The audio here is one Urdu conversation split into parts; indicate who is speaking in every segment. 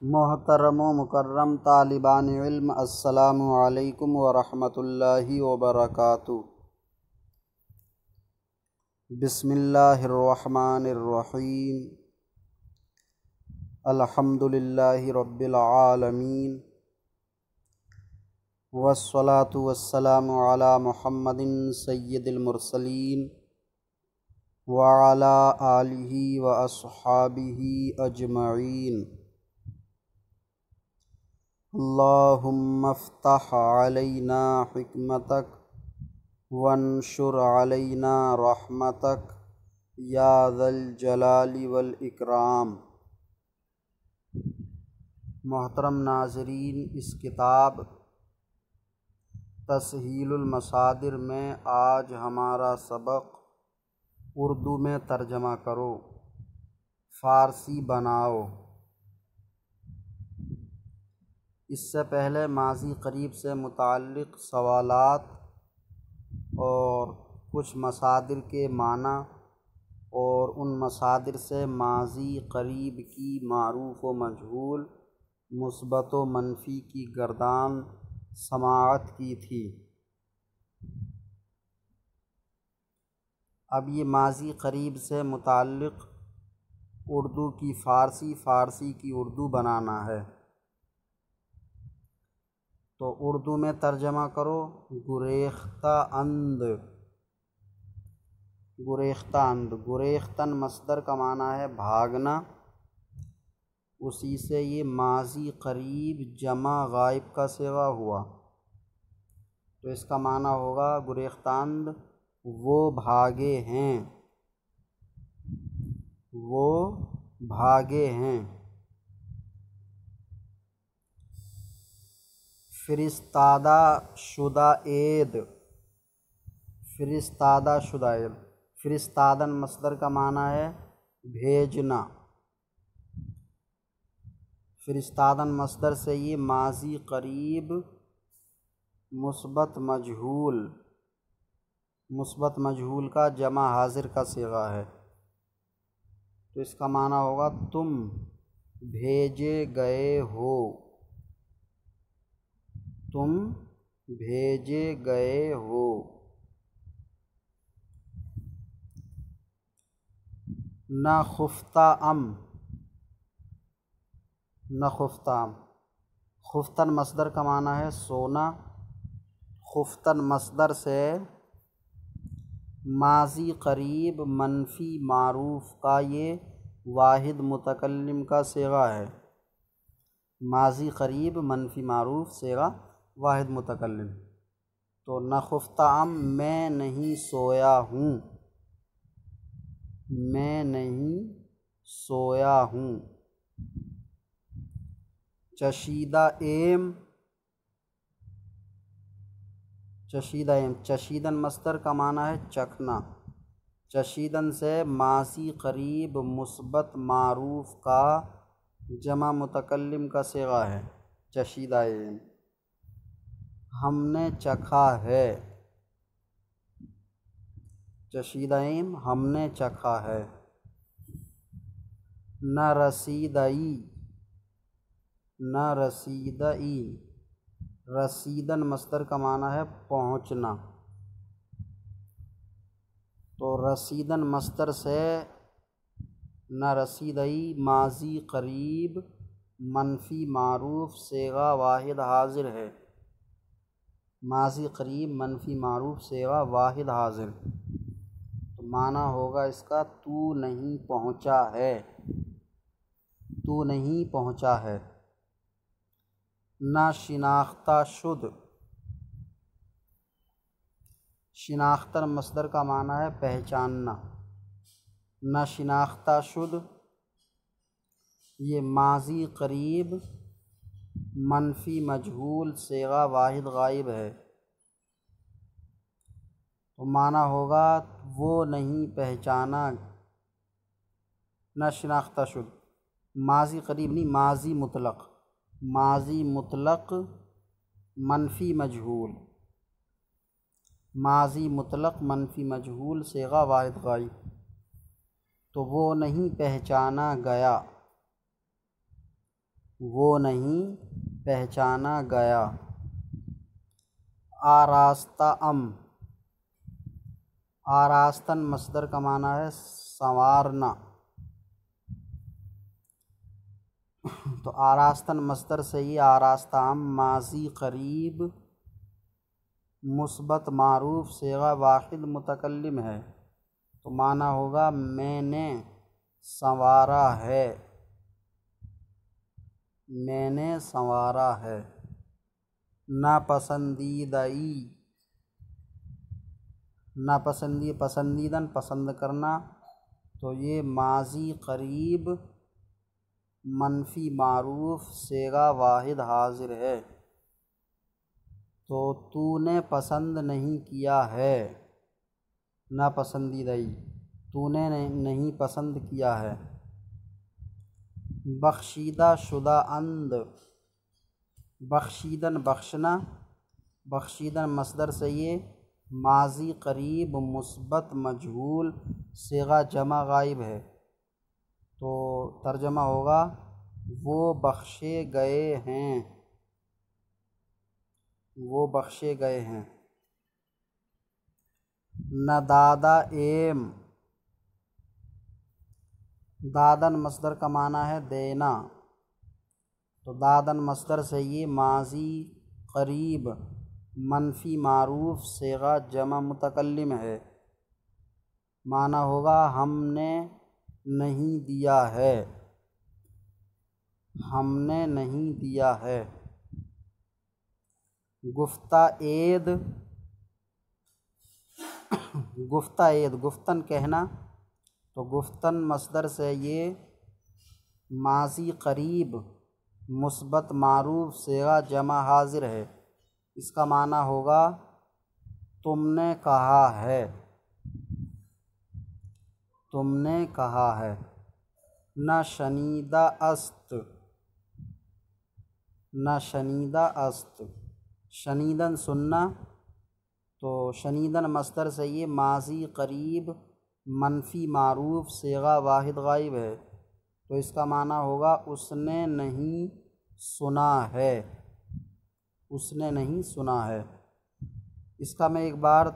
Speaker 1: محترم و مکرم طالبان علم، السلام علیکم ورحمۃ اللہ وبرکاتہ۔ بسم اللہ الرحمن الرحیم۔ الحمد للہ رب العالمین، والصلاة والسلام علی محمد سید المرسلین وعلی آلہ واصحابہ اجمعین۔ اللہم افتح علینا حکمتک وانشر علینا رحمتک یا ذا الجلال والاکرام۔ محترم ناظرین، اس کتاب تسہیل المصادر میں آج ہمارا سبق اردو میں ترجمہ کرو، فارسی بناؤ۔ اس سے پہلے ماضی قریب سے متعلق سوالات اور کچھ مصادر کے معنی اور ان مصادر سے ماضی قریب کی معروف و مجہول، مثبت و منفی کی گردان سماعت کی تھی۔ اب یہ ماضی قریب سے متعلق اردو کی فارسی، فارسی کی اردو بنانا ہے۔ تو اردو میں ترجمہ کرو، گریختہ اند۔ گریختہ اند، گریختن مصدر کا معنی ہے بھاگنا، اسی سے یہ ماضی قریب جمع غائب کا صیغہ ہوا، تو اس کا معنی ہوگا گریختہ اند وہ بھاگے ہیں، وہ بھاگے ہیں۔ فرستادہ شدہ عید، فرستادہ شدہ عید، فرستادن مصدر کا معنی ہے بھیجنا۔ فرستادن مصدر سے یہ ماضی قریب مثبت مجہول، مثبت مجہول کا جمع حاضر کا صیغہ ہے، تو اس کا معنی ہوگا تم بھیجے گئے ہو، تم بھیجے گئے ہو۔ نخفتہ ام، نخفتہ ام، خفتن مصدر کا معنی ہے سونا۔ خفتن مصدر سے ماضی قریب منفی معروف کا یہ واحد متکلم کا صیغہ ہے۔ ماضی قریب منفی معروف صیغہ واحد متکلم، تو نخفتہ ام میں نہیں سویا ہوں، میں نہیں سویا ہوں۔ چشیدہ ایم، چشیدہ ایم، چشیدن مصدر کا معنی ہے چکھنا۔ چشیدن سے ماضی قریب مثبت معروف کا جمع متکلم کا صیغہ ہے چشیدہ ایم۔ ہم نے چکھا ہے، چشیدہ ایم ہم نے چکھا ہے۔ نہ رسیدئی، نہ رسیدئی، رسیدن مصدر کا معنی ہے پہنچنا، تو رسیدن مصدر سے نہ رسیدئی ماضی قریب منفی معروف صیغہ واحد حاضر ہے، ماضی قریب منفی معروف صیغہ واحد حاضر، تو معنی ہوگا اس کا تو نہیں پہنچا ہے، تو نہیں پہنچا ہے۔ نہ شناختہ شد، شناختن مصدر کا معنی ہے پہچاننا۔ نہ شناختہ شد یہ ماضی قریب منفی مجہول صیغہ واحد غائب ہے، تو معنی ہوگا وہ نہیں پہچانا۔ نہ شناختہ شد ماضی قریب نہیں، ماضی مطلق، ماضی مطلق منفی مجہول، ماضی مطلق منفی مجہول صیغہ واحد غائب، تو وہ نہیں پہچانا گیا، وہ نہیں پہچانا گیا۔ آراستہ ام، آراستن مصدر کا معنی ہے سنوارنا، تو آراستن مصدر سے ہی آراستہ ام ماضی قریب مثبت معروف صیغہ واحد متکلم ہے، تو معنی ہوگا میں نے سنوارا ہے، میں نے سنوارا ہے۔ ناپسندیدئی، پسندیدن پسند کرنا، تو یہ ماضی قریب منفی معروف صیغہ واحد حاضر ہے، تو نے پسند نہیں کیا ہے، ناپسندیدئی تو نے نہیں پسند کیا ہے۔ بخشیدہ شدہ اند، بخشیدن بخشنا، بخشیدن مصدر سے یہ ماضی قریب مثبت مجہول صیغہ جمع غائب ہے، تو ترجمہ ہوگا وہ بخشے گئے ہیں، وہ بخشے گئے ہیں۔ ندادہ ایم، دادن مصدر کا معنی ہے دینا، تو دادن مصدر سے یہ ماضی قریب منفی معروف صیغہ جمع متکلم ہے، معنی ہوگا ہم نے نہیں دیا ہے، ہم نے نہیں دیا ہے۔ گفتہ عید، گفتہ عید گفتن کہنا، تو گفتن مصدر سے یہ ماضی قریب مثبت معروف صیغہ جمع حاضر ہے، اس کا معنی ہوگا تم نے کہا ہے، تم نے کہا ہے۔ نہ شنیدہ است، نہ شنیدہ است، شنیدن سننا، تو شنیدن مصدر سے یہ ماضی قریب منفی معروف صیغہ واحد غائب ہے، تو اس کا معنی ہوگا اس نے نہیں سنا ہے، اس نے نہیں سنا ہے۔ اس کا میں ایک بار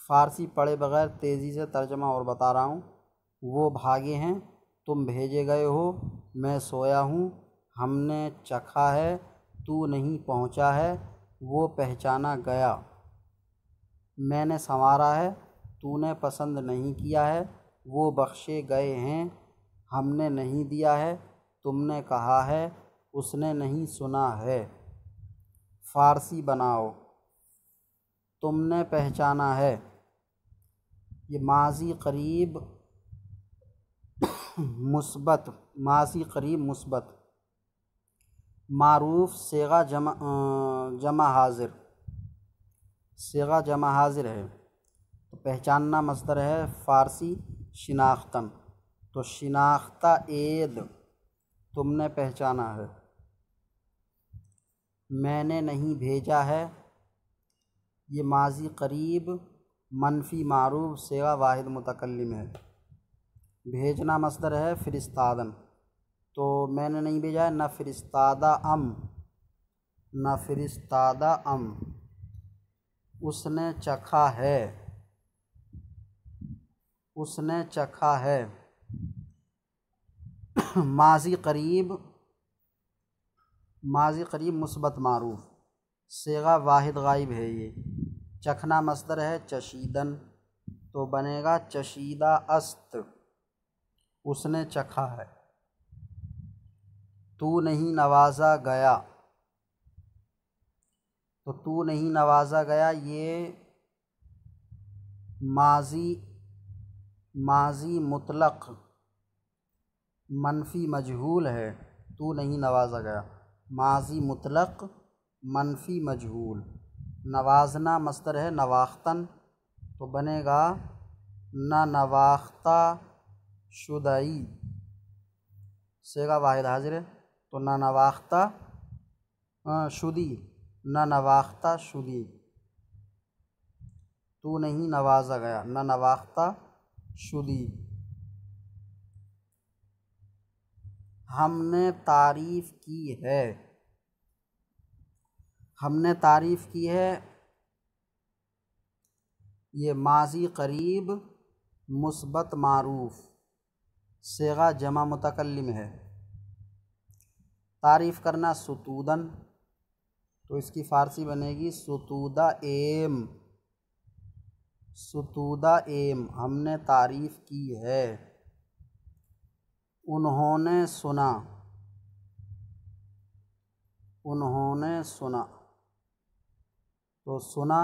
Speaker 1: فارسی پڑھے بغیر تیزی سے ترجمہ اور بتا رہا ہوں۔ وہ بھاگے ہیں، تم بھیجے گئے ہو، میں سویا ہوں، ہم نے چکھا ہے، تو نہیں پہنچا ہے، وہ پہچانا گیا۔ میں نے سنوارا ہے، تو نے پسند نہیں کیا ہے، وہ بخشے گئے ہیں، ہم نے نہیں دیا ہے، تم نے کہا ہے، اس نے نہیں سنا ہے۔ فارسی بناؤ، تم نے پہچانا ہے، یہ ماضی قریب مثبت، ماضی قریب مثبت معروف صیغہ جمع حاضر، صیغہ جمع حاضر ہے، تو پہچاننا مصدر ہے فارسی شناختن، تو شناختہ عید تم نے پہچانا ہے۔ میں نے نہیں بھیجا ہے، یہ ماضی قریب منفی معروف صیغہ واحد متکلم ہے، بھیجنا مصدر ہے فرستادن، تو میں نے نہیں بھیجا ہے، نہ فرستادہ ام، نہ فرستادہ ام، اس نے چکھا ہے، اس نے چکھا ہے۔ ماضی قریب، ماضی قریب مثبت معروف صیغہ واحد غائب ہے، یہ چکھنا مصدر ہے چشیدن، تو بنے گا چشیدہ است، اس نے چکھا ہے۔ تو نہیں نوازا گیا، تو تو نہیں نوازا گیا یہ ماضی مطلق منفی مجہول ہے، تو نہیں نوازا گیا، ماضی مطلق منفی مجہول۔ نوازنا مصدر ہے نواختن، تو بنے گا نہ نواختہ شدئی، صیغہ واحد حاضر ہے، تو نہ نواختہ شدی، نہ نواختہ شدی، تو نہیں نوازا گیا، نہ نواختہ شدی۔ ہم نے تعریف کی ہے، ہم نے تعریف کی ہے، یہ ماضی قریب مثبت معروف صیغہ جمع متکلم ہے۔ تعریف کرنا ستودن، تو اس کی فارسی بنے گی ستودہ ایم، ستودہ ایم ہم نے تعریف کی ہے۔ انہوں نے سنا، انہوں نے سنا، تو سنا،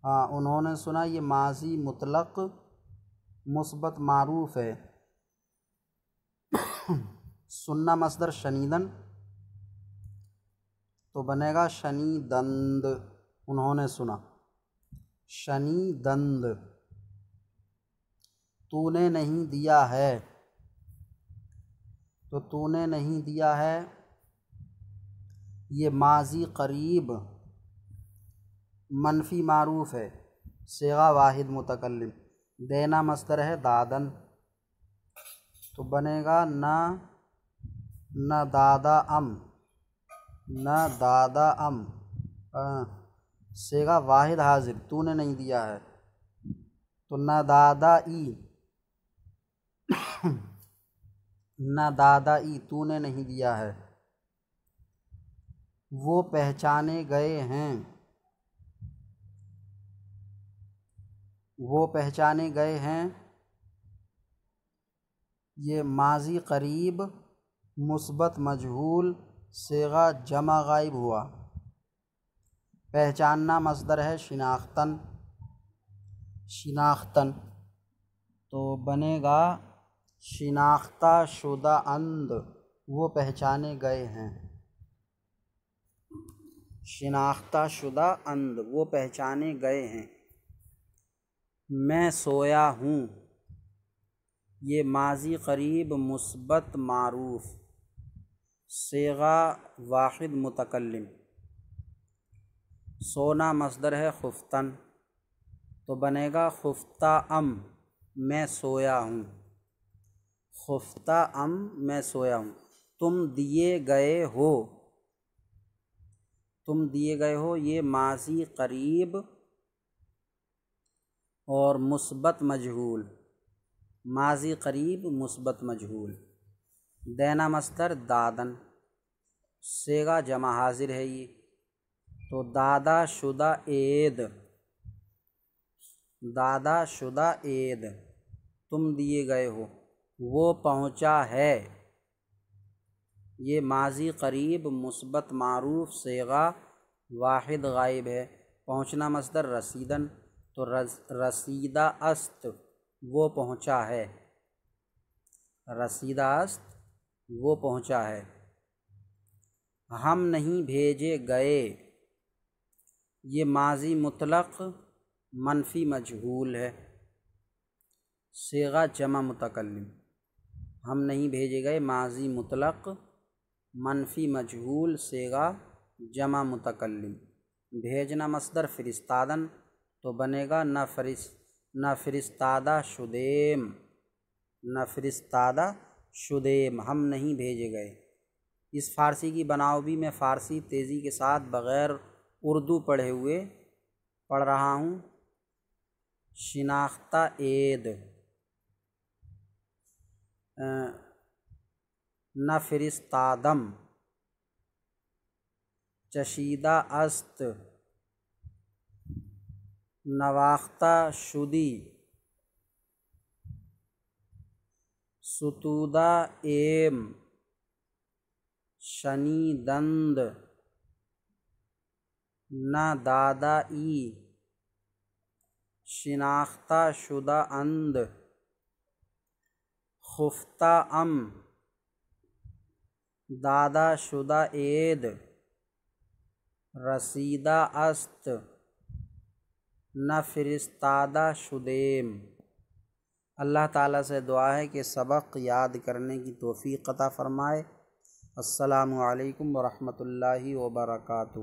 Speaker 1: ہاں انہوں نے سنا یہ ماضی مطلق مثبت معروف ہے۔ سننا مصدر شنیدن، تو بنے گا شنیدند، انہوں نے سنا شنیدند۔ تو نے نہیں دیا ہے، تو تو نے نہیں دیا ہے یہ ماضی قریب منفی معروف ہے، صیغہ واحد متکلم۔ دینا مصدر ہے دادن، تو بنے گا نہ دادا ام، نہ دادا ام، صیغہ واحد حاضر، تو نے نہیں دیا ہے تو نہ دادا ای، نہ دادا ای تو نے نہیں دیا ہے۔ وہ پہچانے گئے ہیں، وہ پہچانے گئے ہیں یہ ماضی قریب مثبت مجہول صیغہ جمع غائب ہوا۔ پہچاننا مصدر ہے شناختن، شناختن، تو بنے گا شناختہ شدہ اند، وہ پہچانے گئے ہیں، شناختہ شدہ اند وہ پہچانے گئے ہیں۔ میں سویا ہوں، یہ ماضی قریب مثبت معروف صیغہ واحد متکلم۔ سونا مصدر ہے خفتن، تو بنے گا خفتہ ام، میں سویا ہوں، خفتہ ام میں سویا ہوں۔ تم دیے گئے ہو، تم دیے گئے ہو یہ ماضی قریب اور مثبت مجہول، ماضی قریب مثبت مجہول۔ دینا مصدر دادن، صیغہ جمع حاضر ہے یہ، تو دادا شدہ عید، دادا شدہ عید تم دیے گئے ہو۔ وہ پہنچا ہے یہ ماضی قریب مثبت معروف صیغہ واحد غائب ہے۔ پہنچنا مصدر رسیدن، تو رسیدہ است وہ پہنچا ہے، رسیدہ است وہ پہنچا ہے۔ ہم نہیں بھیجے گئے یہ ماضی مطلق منفی مجہول ہے، صیغہ جمع متکلم۔ ہم نہیں بھیجے گئے ماضی مطلق منفی مجہول صیغہ جمع متکلم۔ بھیجنا مصدر فرستادن، تو بنے گا نہ فرستادہ شدیم، نہ فرستادہ شدیم ہم نہیں بھیجے گئے۔ اس فارسی کی بناوبی میں فارسی تیزی کے ساتھ بغیر اردو پڑھے ہوئے پڑھ رہا ہوں۔ شناختہ عید، نہ فرستادم، چشیدہ است، نواختہ شدی، ستودہ ایم، شنیدند، نہ دادا ای، شناختہ شدہ اند، خفتہ ام، دادا شدہ عید، رسیدہ است، نہ فرستادہ شدیم۔ اللہ تعالیٰ سے دعا ہے کہ سبق یاد کرنے کی توفیق عطا فرمائے۔ السلام علیکم ورحمۃ اللہ وبرکاتہ۔